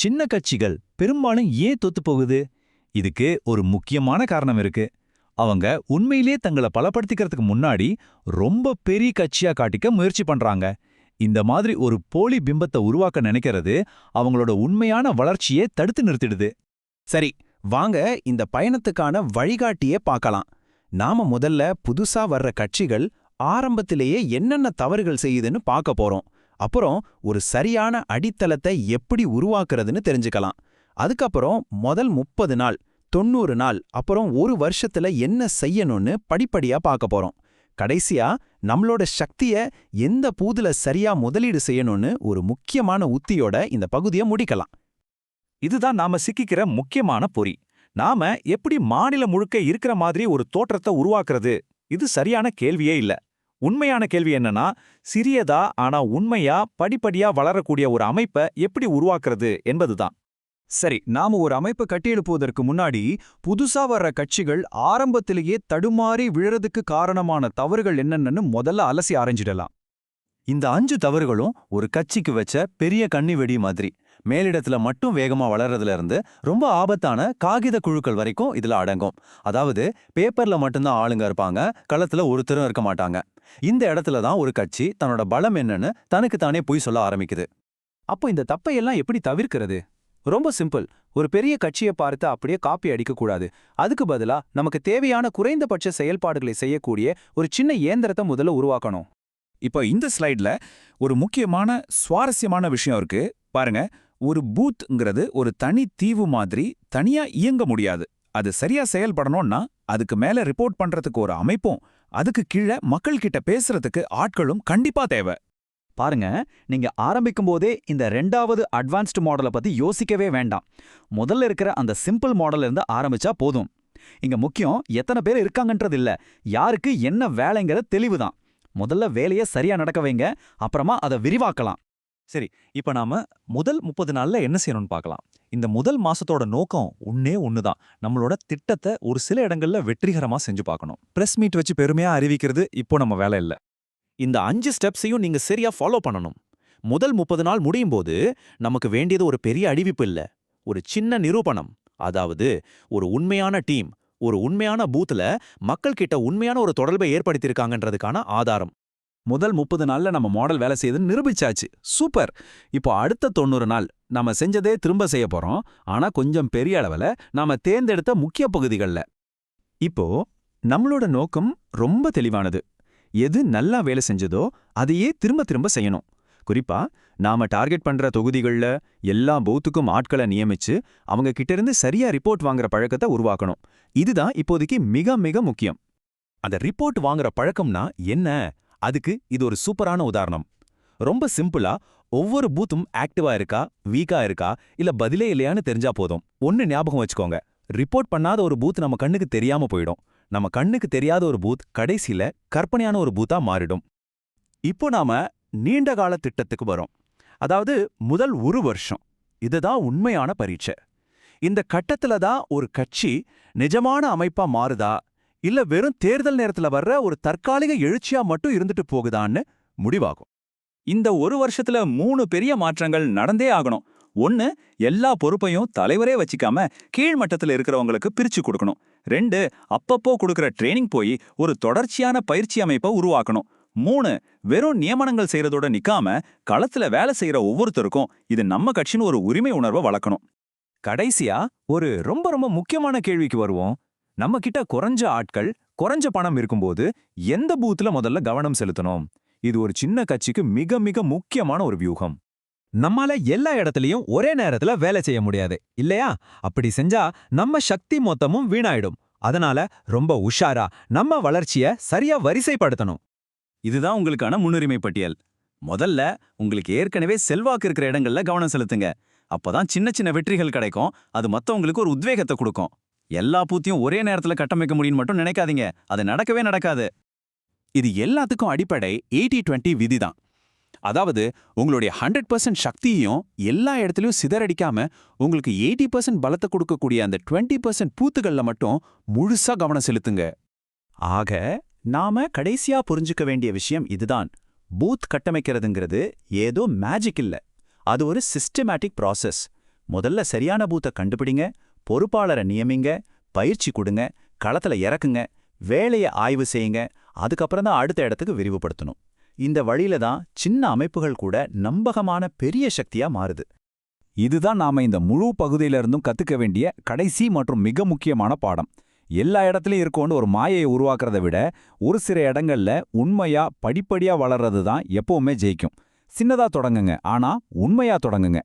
சின்ன கட்சிகள் பெரும்பாலும் ஏன் தோத்து போகுது? இதுக்கு ஒரு முக்கியமான காரணம் இருக்கு. அவங்க உண்மையிலே தங்களை பலப்படுத்திக்கிறதுக்கு முன்னாடி ரொம்ப பெரிய கட்சியா காட்டிக்க முயற்சி பண்றாங்க. இந்த மாதிரி ஒரு போலி பிம்பத்தை உருவாக்க நினைக்கிறது அவங்களோட உண்மையான வளர்ச்சியை தடுத்து நிறுத்திடுது. சரி, வாங்க இந்த பயணத்துக்கான வழிகாட்டியே பார்க்கலாம். நாம முதல்ல புதுசா வர்ற கட்சிகள் ஆரம்பத்திலேயே என்னென்ன தவறுகள் செய்யுதுன்னு பார்க்க போறோம். அப்புறம் ஒரு சரியான அடித்தளத்தை எப்படி உருவாக்குறதுன்னு தெரிஞ்சுக்கலாம். அதுக்கப்புறம் முதல் 30 நாள், 90 நாள், அப்புறம் ஒரு வருஷத்துல என்ன செய்யணும்னு படிப்படியா பார்க்க போறோம். கடைசியா நம்மளோட சக்திய எந்த பூதுல சரியா முதலீடு செய்யணும்னு ஒரு முக்கியமான உத்தியோட இந்த பகுதியை முடிக்கலாம். இதுதான் நாம சிக்கிக்கிற முக்கியமான பொறி. நாம எப்படி மாநிலம் முழுக்க இருக்கிற மாதிரி ஒரு தோற்றத்தை உருவாக்குறது? இது சரியான கேள்வியே இல்ல. உண்மையான கேள்வி என்னன்னா, சிறியதா ஆனா உண்மையா படிப்படியா வளரக்கூடிய ஒரு அமைப்பை எப்படி உருவாக்குறது என்பதுதான். சரி, நாம ஒரு அமைப்பை கட்டியெழுப்புவதற்கு முன்னாடி புதுசா வர்ற கட்சிகள் ஆரம்பத்திலேயே தடுமாறி விழறதுக்கு காரணமான தவறுகள் என்னென்னு முதல்ல அலசி ஆராய்ஞ்சிடலாம். இந்த 5 தவறுகளும் ஒரு கட்சிக்கு வச்ச பெரிய கண்ணி வெடி மாதிரி. மேலிடத்துல மட்டும் வேகமா வளர்றதுல இருந்து ரொம்ப ஆபத்தான காகித குழுக்கள் வரைக்கும் இதுல அடங்கும். அதாவது பேப்பர்ல மட்டும்தான் ஆளுங்க இருப்பாங்க, களத்துல ஒருத்தரும் இருக்க மாட்டாங்க. இந்த இடத்துல தான் ஒரு கட்சி தன்னோட பலம் என்னன்னு தனக்கு தானே பொய் சொல்ல ஆரம்பிக்குது. அப்போ இந்த தப்பையெல்லாம் எப்படி தவிர்க்கிறது? ரொம்ப சிம்பிள். ஒரு பெரிய கட்சியை பார்த்து அப்படியே காப்பி அடிக்கக்கூடாது. அதுக்கு பதிலா நமக்கு தேவையான குறைந்தபட்ச செயல்பாடுகளை செய்யக்கூடிய ஒரு சின்ன இயந்திரத்தை முதல்ல உருவாக்கணும். இப்போ இந்த ஸ்லைட்ல ஒரு முக்கியமான சுவாரஸ்யமான விஷயம் இருக்கு பாருங்க. ஒரு பூத்ங்கிறது ஒரு தனி தீவு மாதிரி தனியா இயங்க முடியாது. அது சரியா செயல்படணும்னா அதுக்கு மேல ரிப்போர்ட் பண்றதுக்கு ஒரு அமைப்பும், அதுக்கு கீழே மக்கள் கிட்ட பேசுறதுக்கு ஆட்களும் கண்டிப்பா தேவை. பாருங்க, நீங்க ஆரம்பிக்கும் போதே இந்த 2வது அட்வான்ஸ்டு மாடலை பத்தி யோசிக்கவே வேண்டாம். முதல்ல இருக்கிற அந்த சிம்பிள் மாடல் இருந்து ஆரம்பிச்சா போதும். இங்க முக்கியம் எத்தனை பேர் இருக்காங்கன்றது இல்ல, யாருக்கு என்ன வேலைங்கிற தெளிவுதான். முதல்ல வேலையை சரியா நடக்க வைங்க, அப்புறமா அதை விரிவாக்கலாம். சரி, இப்ப நாம முதல் 30 நாள்ல என்ன செய்யணும்னு பார்க்கலாம். இந்த முதல் மாசத்தோட நோக்கம் ஒண்ணுதான். நம்மளோட திட்டத்தை ஒரு சில இடங்கள்ல வெற்றிகரமா செஞ்சு பார்க்கணும். பிரஸ் மீட் வச்சு பெருமையா அறிவிக்கிறது இப்போ நம்ம வேலை இல்ல. இந்த 5 ஸ்டெப்ஸையும் நீங்க சரியா ஃபாலோ பண்ணணும். முதல் 30 நாள் முடியும் போது நமக்கு வேண்டியது ஒரு பெரிய அறிவிப்பு இல்ல, ஒரு சின்ன நிரூபணம். அதாவது ஒரு உண்மையான டீம், ஒரு உண்மையான பூத்துல மக்கள் கிட்ட உண்மையான ஒரு தொடர்பை ஏற்படுத்தியிருக்காங்கன்றதுக்கான ஆதாரம். முதல் 30 நாள்ல நம்ம மாடல் வேலை செய்யுதுன்னு நிரூபிச்சாச்சு. சூப்பர். இப்போ அடுத்த 90 நாள் நாம செஞ்சதே திரும்ப செய்ய போறோம். ஆனா கொஞ்சம் பெரிய அளவுல நாம தேர்ந்தெடுத்த முக்கிய பகுதிகள்ல. இப்போ நம்மளோட நோக்கம் ரொம்ப தெளிவானது. எது நல்லா வேலை செஞ்சதோ அதையே திரும்ப திரும்ப செய்யணும். குறிப்பா நாம டார்கெட் பண்ற தொகுதிகள்ல எல்லா பூத்துக்கும் ஆட்களை நியமிச்சு அவங்க கிட்ட இருந்து சரியா ரிப்போர்ட் வாங்குற பழக்கத்தை உருவாக்கணும். இதுதான் இப்போதைக்கு மிக மிக முக்கியம். அந்த ரிப்போர்ட் வாங்குற பழக்கம்னா என்ன? அதுக்கு இது ஒரு சூப்பரான உதாரணம். ரொம்ப சிம்பிளா, ஒவ்வொரு பூத்தும் ஆக்டிவா இருக்கா, வீக்கா இருக்கா, இல்ல பதிலே இல்லையான்னு தெரிஞ்சா போதும். ஒன்னு ஞாபகம் வச்சுக்கோங்க, ரிப்போர்ட் பண்ணாத ஒரு பூத் நம்ம கண்ணுக்கு தெரியாம போயிடும். நம்ம கண்ணுக்கு தெரியாத ஒரு பூத் கடைசியில கற்பனையான ஒரு பூத்தா மாறிடும். இப்போ நாம நீண்ட கால திட்டத்துக்கு வரோம். அதாவது முதல் ஒரு வருஷம். இதுதான் உண்மையான பரீட்சை. இந்த கட்டத்துல தான் ஒரு கட்சி நிஜமான அமைப்பா மாறுதா, இல்ல வெறும் தேர்தல் நேரத்துல வர்ற ஒரு தற்காலிக எழுச்சியா மட்டும் இருந்துட்டு போகுதான்னு முடிவாகும். இந்த ஒரு வருஷத்துல 3 பெரிய மாற்றங்கள் நடந்தே ஆகணும். 1, எல்லா பொறுப்பையும் தலைவரே வச்சிக்காம கீழ்மட்டத்துல இருக்கிறவங்களுக்கு பிரிச்சு கொடுக்கணும். 2, அப்பப்போ கொடுக்கிற ட்ரெயினிங் போய் ஒரு தொடர்ச்சியான பயிற்சி அமைப்பை உருவாக்கணும். 3, வெறும் நியமனங்கள் செய்யறதோட நிக்காம களத்துல வேலை செய்யற ஒவ்வொருத்தருக்கும் இது நம்ம கட்சின்னு ஒரு உரிமை உணர்வை வளர்க்கணும். கடைசியா ஒரு ரொம்ப ரொம்ப முக்கியமான கேள்விக்கு வருவோம். நம்ம கிட்ட குறைஞ்ச ஆட்கள், குறைஞ்ச பணம் இருக்கும்போது எந்த பூத்துல முதல்ல கவனம் செலுத்தணும்? இது ஒரு சின்ன கட்சிக்கு மிக மிக முக்கியமான ஒரு வியூகம். நம்மால எல்லா இடத்துலயும் ஒரே நேரத்துல வேலை செய்ய முடியாது இல்லையா? அப்படி செஞ்சா நம்ம சக்தி மொத்தமும் வீணாயிடும். அதனால ரொம்ப உஷாரா நம்ம வளர்ச்சிய சரியா வரிசைப்படுத்தணும். இதுதான் உங்களுக்கான முன்னுரிமை பட்டியல். முதல்ல உங்களுக்கு ஏற்கனவே செல்வாக்கு இருக்கிற இடங்கள்ல கவனம் செலுத்துங்க. அப்பதான் சின்ன சின்ன வெற்றிகள் கிடைக்கும். அது மத்தவங்களுக்கு ஒரு உத்வேகத்தை கொடுக்கும். எல்லா பூத்தையும் ஒரே நேரத்துல கட்டமைக்க முடியும்னு மட்டும் நினைக்காதீங்க, அது நடக்கவே நடக்காது. இது எல்லாத்துக்கும் அடிப்படை 80-20 விதிதான். அதாவது உங்களுடைய 100% சக்தியையும் எல்லா இடத்துலயும் சிதறடிக்காம உங்களுக்கு 80% பலத்தை கொடுக்கக்கூடிய அந்த 20% பூத்துகள்ல மட்டும் முழுசா கவனம் செலுத்துங்க. ஆக நாம கடைசியா புரிஞ்சுக்க வேண்டிய விஷயம் இதுதான். பூத் கட்டமைக்கிறதுங்கிறது ஏதோ மேஜிக் இல்ல, அது ஒரு சிஸ்டமேட்டிக் ப்ராசஸ். முதல்ல சரியான பூத்தை கண்டுபிடிங்க, பொறுப்பாளரை நியமிங்க, பயிற்சி கொடுங்க, களத்துல இறக்குங்க, வேலையை ஆய்வு செய்யுங்க, அதுக்கப்புறம் தான் அடுத்த இடத்துக்கு விரிவுபடுத்தணும். இந்த வழியில தான் சின்ன அமைப்புகள் கூட நம்பகமான பெரிய சக்தியா மாறுது. இதுதான் நாம இந்த முழு பகுதியிலிருந்தும் கத்துக்க வேண்டிய கடைசி மற்றும் மிக முக்கியமான பாடம். எல்லா இடத்துலயும் இருக்கோன்னு ஒரு மாயையை உருவாக்குறதை விட ஒரு சில இடங்கள்ல உண்மையா படிப்படியா வளர்றது தான் எப்பவுமே ஜெயிக்கும். சின்னதா தொடங்குங்க, ஆனா உண்மையா தொடங்குங்க.